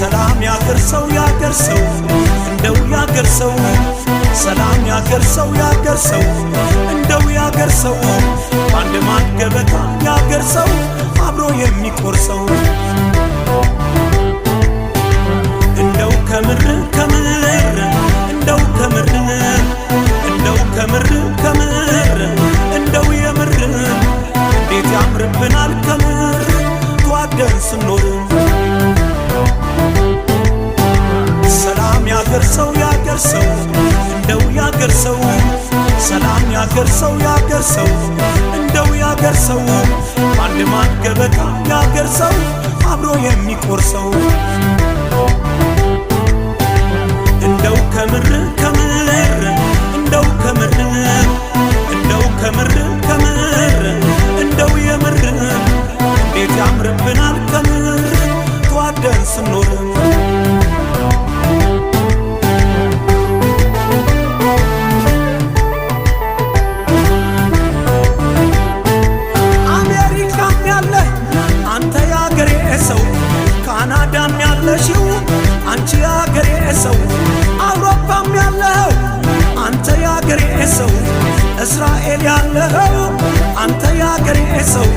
ሰላም ያገርሰው ያገርሰው እንደው ያገርሰው ሰላም ያገርሰው ያገርሰው እንደው ያገርሰው አንድ ማን ገበታ ያገርሰው አብሮ የሚቆርሰው እንደው ከምር ከምር እንደው ከምር እንደው ከምር ከምር እንደው የምር እንዴት ያምርብናል ከምር ተዋደን ስንኖር ሰላም ያገርሰው ያገርሰው እንደው ያገርሰው ሰላም ያገርሰው ያገርሰው እንደው ያገርሰው አንድ ማን ገበታ ያገርሰው አብሮ የሚቆርሰው እንደው ከምር ከምር እንደው ከምር እንደው ከምር ከምር እንደው የምር እንዴት ያምርብናል ከምር ተዋደን ስንኖር ካናዳም ያለሽው አንቺ ያገሬ ሰው አውሮፓም ያለው አንተ ያገሬ ሰው እስራኤል ያለው አንተ ያገሬ ሰው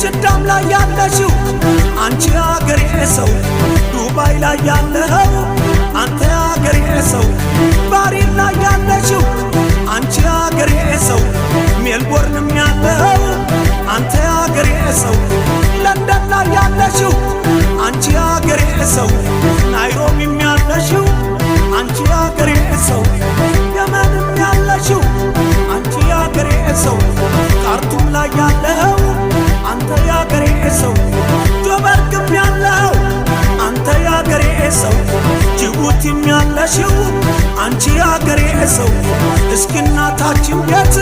ጅዳም ላይ ያለሽው አንቺ ያገሬ ሰው ዱባይ ላይ ያለው አንተ ያገሬ ሰው ባሪን ላይ ያለሽው አንቺ ያገሬ ሰው ሜልቦርንም ያለው አንተ ያገሬ ሰው ለንደን ላይ ያለሽው አንቺ ያገሬ ሰው ናይሮቢም ያለሽው አንቺ ያገሬ ሰው የመንም ያለሽው አንቺ ያገሬ ሰው ካርቱም ላይ ያለው አንተ ያገሬ ሰው ጆበርግም ያለው አንተ ያገሬ ሰው ጅቡቲም ያለሽው አንቺ ያገሬ ሰው እስኪ እናታችን ቤት